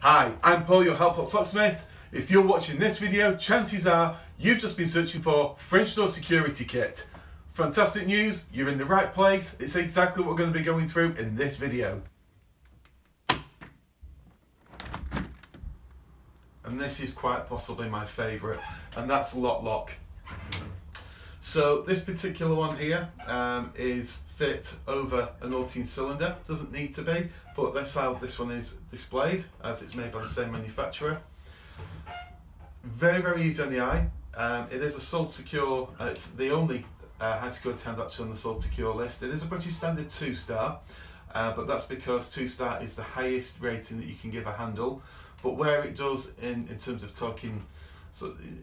Hi, I'm Paul, your Padlock locksmith. If you're watching this video, chances are you've just been searching for French door security kit. Fantastic news, you're in the right place. It's exactly what we're going to be going through in this video. And this is quite possibly my favourite, and that's Lock. So this particular one here is fit over an Ultion cylinder. Doesn't need to be, but that's how this one is displayed, as it's made by the same manufacturer. Very easy on the eye. It is a sold secure, it's the only high security handle actually on the sold secure list. It is a British standard 2-star, but that's because 2-star is the highest rating that you can give a handle. But where it does in terms of talking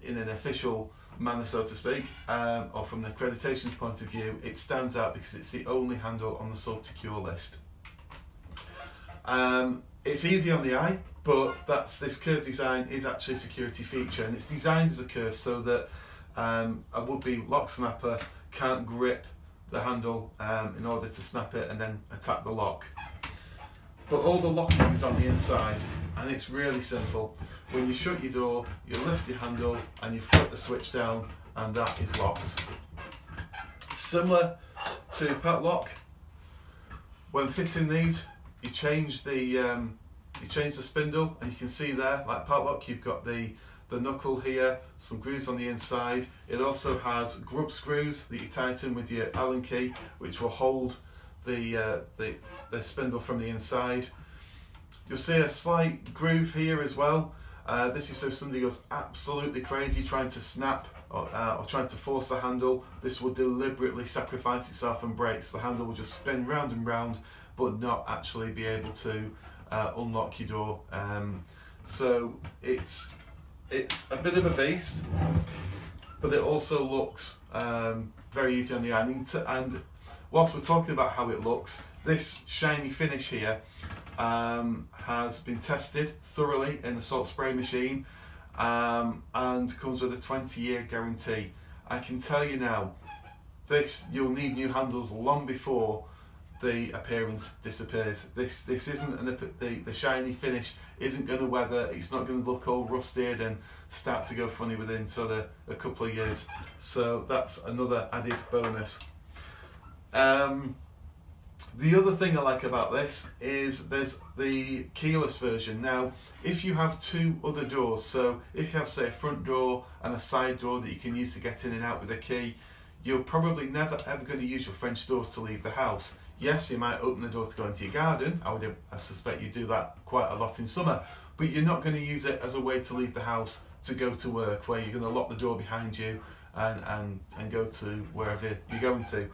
in an official manner, so to speak, or from an accreditation point of view, it stands out because it's the only handle on the sold secure list. It's easy on the eye, but this curved design is actually a security feature, and it's designed as a curve so that a would-be lock snapper can't grip the handle in order to snap it and then attack the lock. But all the locking is on the inside, and it's really simple. When you shut your door, you lift your handle and you flip the switch down, and that is locked. Similar to Padlock, when fitting these, you change the spindle, and you can see there, like Padlock, you've got the knuckle here, some grooves on the inside. It also has grub screws that you tighten with your Allen key, which will hold the spindle from the inside. You'll see a slight groove here as well. This is so if somebody goes absolutely crazy trying to snap or trying to force the handle, this will deliberately sacrifice itself and break, so the handle will just spin round and round but not actually be able to unlock your door. So it's a bit of a beast, but it also looks very easy on the eye. And whilst we're talking about how it looks, this shiny finish here has been tested thoroughly in a salt spray machine and comes with a 20-year guarantee. I can tell you now, you'll need new handles long before the appearance disappears. This isn't the shiny finish isn't going to weather. It's not going to look all rusted and start to go funny within sort of a couple of years. So that's another added bonus. The other thing I like about this is there's the keyless version. Now, if you have two other doors, so if you have, say, a front door and a side door that you can use to get in and out with a key, you're probably never ever going to use your French doors to leave the house. Yes, you might open the door to go into your garden. I suspect you do that quite a lot in summer, but you're not going to use it as a way to leave the house to go to work, where you're going to lock the door behind you and go to wherever you're going to.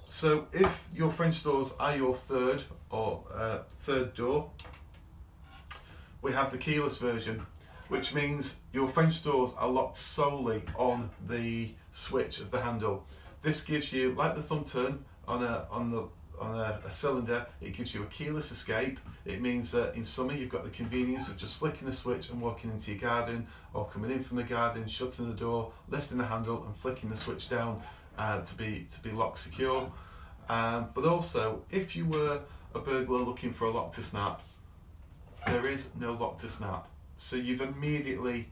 So if your French doors are your third door, we have the keyless version, which means your French doors are locked solely on the switch of the handle. This gives you, like the thumb turn on a cylinder, it gives you a keyless escape. It means that in summer you've got the convenience of just flicking a switch and walking into your garden, or coming in from the garden, shutting the door, lifting the handle and flicking the switch down to be lock secure. But also, if you were a burglar looking for a lock to snap, there is no lock to snap. So you've immediately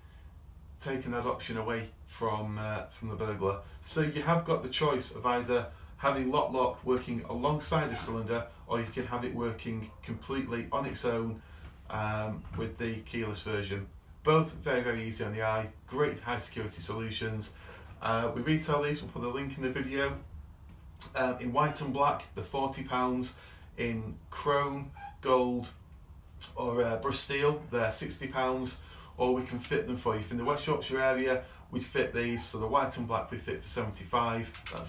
taken that option away from the burglar. So you have got the choice of either having Lock working alongside the cylinder, or you can have it working completely on its own with the keyless version. Both very easy on the eye, great high security solutions. We retail these, we'll put a link in the video. In white and black, they're £40. In chrome, gold or brushed steel, they're £60, or we can fit them for you. If in the West Yorkshire area, we'd fit these, so the white and black we fit for £75,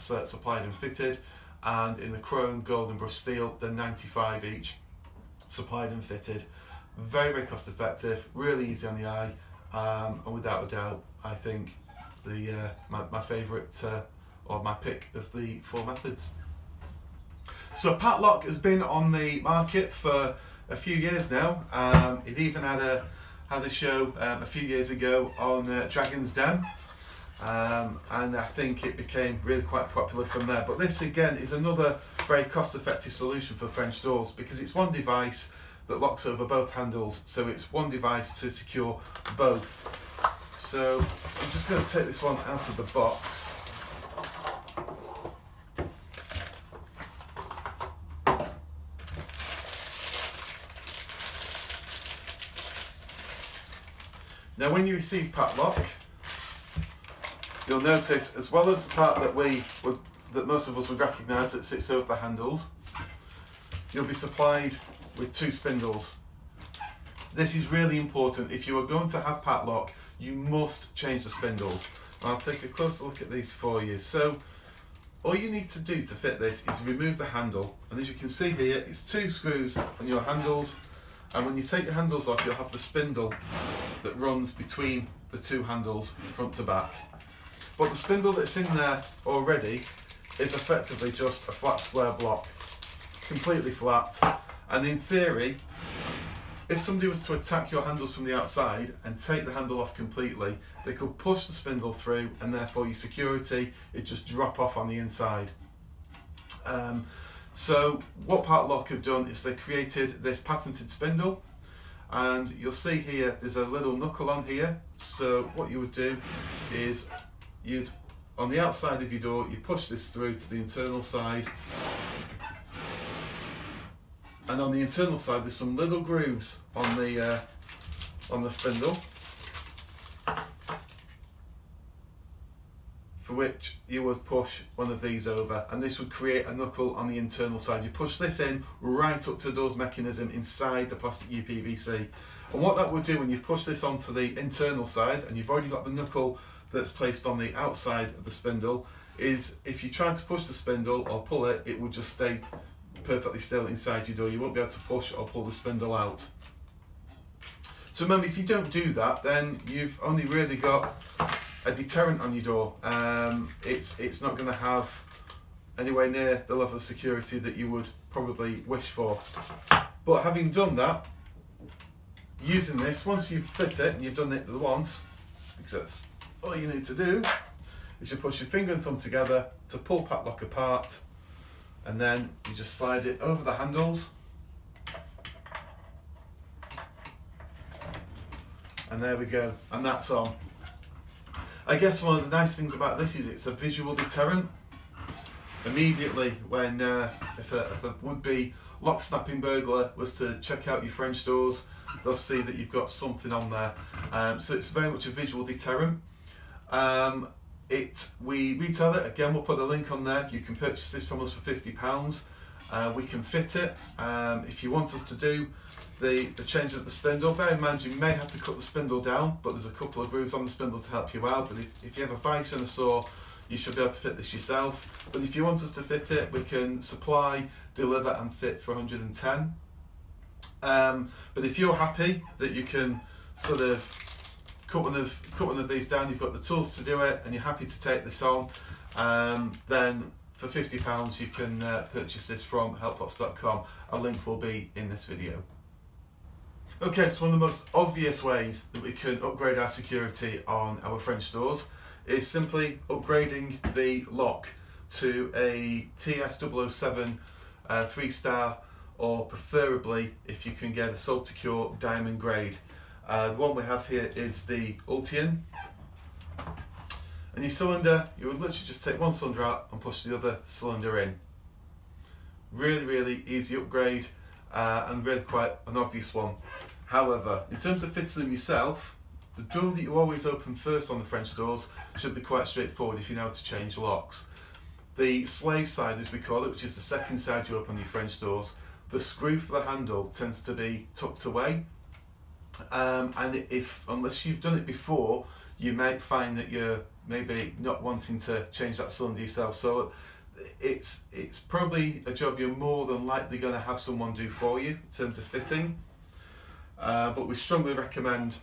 that's supplied and fitted, and in the chrome, gold and brushed steel, they're £95 each, supplied and fitted. Very cost effective, really easy on the eye, and without a doubt, I think my favourite or my pick of the four methods. So Padlock has been on the market for a few years now. It even had a show a few years ago on Dragon's Den, and I think it became really quite popular from there. But this again is another very cost-effective solution for French doors, because it's one device that locks over both handles, so it's one device to secure both. So I'm just going to take this one out of the box. Now when you receive Padlock, you'll notice, as well as the part that most of us would recognise that sits over the handles, you'll be supplied with 2 spindles. This is really important. If you are going to have Padlock, you must change the spindles. And I'll take a closer look at these for you. So all you need to do to fit this is remove the handle, and as you can see here, it's 2 screws on your handles, and when you take your handles off, you'll have the spindle that runs between the 2 handles front to back. But the spindle that's in there already is effectively just a flat square block, completely flat, and in theory, if somebody was to attack your handles from the outside and take the handle off completely, they could push the spindle through, and therefore your security, it just drop off on the inside. So what Padlock have done is they created this patented spindle, and you'll see here there's a little knuckle on here. So what you would do is on the outside of your door, you push this through to the internal side, and on the internal side there's some little grooves on the spindle, for which you would push one of these over, and this would create a knuckle on the internal side. You push this in right up to the door's mechanism inside the plastic UPVC, and what that would do when you've pushed this onto the internal side and you've already got the knuckle that's placed on the outside of the spindle, is if you try to push the spindle or pull it, it would just stay perfectly still inside your door. You won't be able to push or pull the spindle out. So remember, if you don't do that, then you've only really got a deterrent on your door. It's not going to have anywhere near the level of security that you would probably wish for. But having done that, using this, once you've fit it and you've done it once, because that's all you need to do, is you push your finger and thumb together to pull Padlock apart, and then you just slide it over the handles, and there we go, and that's on. I guess one of the nice things about this is it's a visual deterrent. Immediately when if a would-be lock-snapping burglar was to check out your French doors, they'll see that you've got something on there. So it's very much a visual deterrent. We retail it, again we'll put a link on there. You can purchase this from us for £50. We can fit it. If you want us to do the change of the spindle, bear in mind you may have to cut the spindle down, but there's a couple of grooves on the spindle to help you out. But if you have a vice and a saw, you should be able to fit this yourself. But if you want us to fit it, we can supply, deliver and fit for 110. But if you're happy that you can sort of cut one of these down, you've got the tools to do it, and you're happy to take this on, then for £50 you can purchase this from helplocks.com. A link will be in this video. Okay, so one of the most obvious ways that we can upgrade our security on our French doors is simply upgrading the lock to a TS007 3-star, or preferably if you can get a Salt Secure diamond grade. The one we have here is the Ultion. And your cylinder, you would literally just take one cylinder out and push the other cylinder in. Really, really easy upgrade, and really quite an obvious one. However, in terms of fitting them yourself, the door that you always open first on the French doors should be quite straightforward if you know how to change locks. The slave side, as we call it, which is the second side you open on your French doors, the screw for the handle tends to be tucked away. And unless you've done it before, you might find that you're maybe not wanting to change that cylinder yourself. So it's probably a job you're more than likely going to have someone do for you in terms of fitting. But we strongly recommend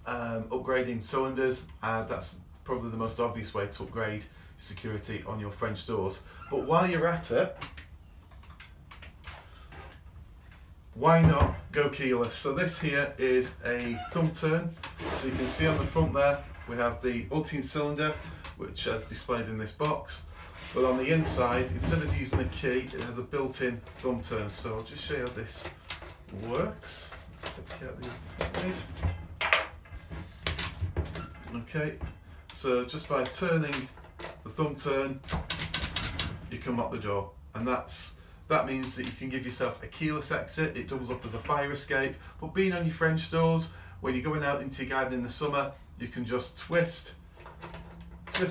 upgrading cylinders. That's probably the most obvious way to upgrade security on your French doors. But while you're at it, why not go keyless? So this here is a thumb turn. So you can see on the front there we have the Ultion cylinder, which is displayed in this box. But on the inside, instead of using a key, it has a built-in thumb turn. So I'll just show you how this works. Just take out the inside. Okay, so just by turning the thumb turn, you can lock the door, and that means that you can give yourself a keyless exit. It doubles up as a fire escape. But being on your French doors, when you're going out into your garden in the summer, you can just twist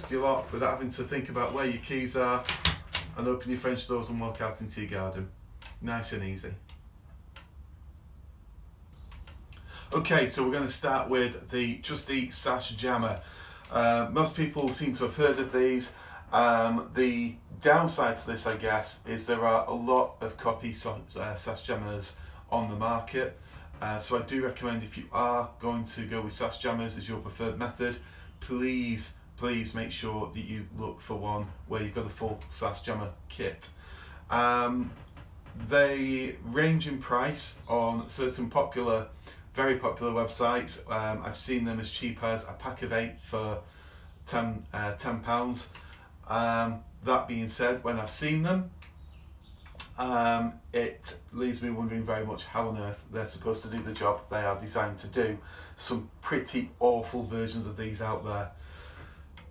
your lock without having to think about where your keys are, and open your French doors and walk out into your garden. Nice and easy. Okay, so we're going to start with the Just Eat Sash Jammer. Most people seem to have heard of these. The downside to this, I guess, is there are a lot of copy sash jammers on the market. So I do recommend, if you are going to go with sash jammers as your preferred method, please make sure that you look for one where you've got a full sash jammer kit. They range in price on certain very popular websites. I've seen them as cheap as a pack of 8 for £10. That being said, when I've seen them, it leaves me wondering very much how on earth they're supposed to do the job they are designed to do. Some pretty awful versions of these out there.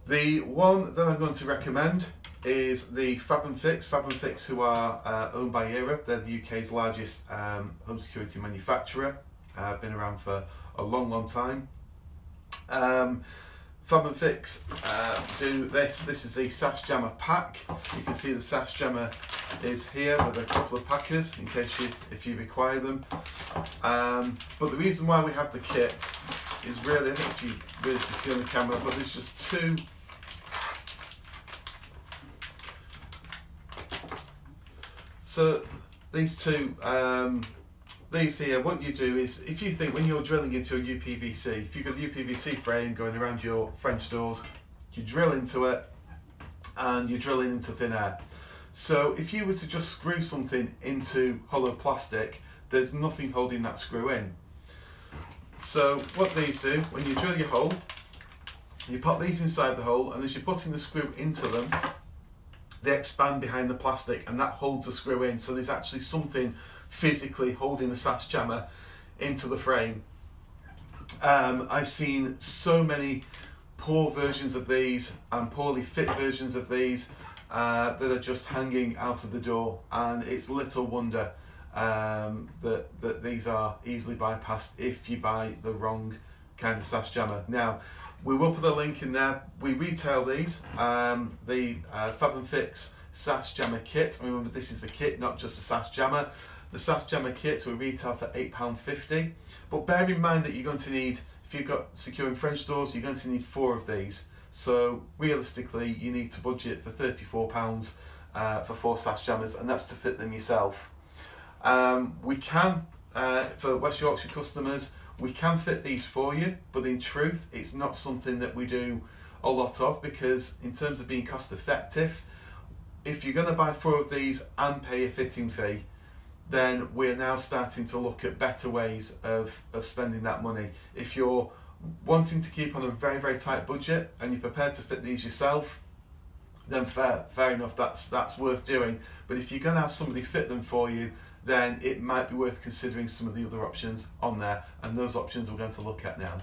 The one that I'm going to recommend is the Fab & Fix. Fab & Fix, who are owned by Era. They're the UK's largest home security manufacturer. Been around for a long time. Fab & Fix do this. This is the sash jammer pack. You can see the sash jammer is here with a couple of packers in case if you require them. But the reason why we have the kit is really, I don't know if you really can see on the camera, but there's just two. So these two. These here, what you do is, if you think when you're drilling into a UPVC, if you've got a UPVC frame going around your French doors, you drill into it and you're drilling into thin air. So if you were to just screw something into hollow plastic, there's nothing holding that screw in. So what these do, when you drill your hole, you pop these inside the hole, and as you're putting the screw into them, they expand behind the plastic, and that holds the screw in. So there's actually something physically holding the sash jammer into the frame. I've seen so many poor versions of these and poorly fit versions of these that are just hanging out of the door, and it's little wonder that these are easily bypassed if you buy the wrong kind of sash jammer. Now, we will put a link in there. We retail these, the Fab & Fix sash jammer kit. Remember, this is a kit, not just a sash jammer. The sash jammer kits will retail for £8.50, but bear in mind that you're going to need, if you've got securing French doors, you're going to need 4 of these. So realistically, you need to budget for £34 for 4 sash jammers, and that's to fit them yourself. We can, for West Yorkshire customers, we can fit these for you, but in truth, it's not something that we do a lot of, because in terms of being cost effective, if you're going to buy 4 of these and pay a fitting fee, then we're now starting to look at better ways of spending that money. If you're wanting to keep on a very tight budget and you're prepared to fit these yourself, then fair enough, that's worth doing. But if you're going to have somebody fit them for you, then it might be worth considering some of the other options on there, and those options we're going to look at now.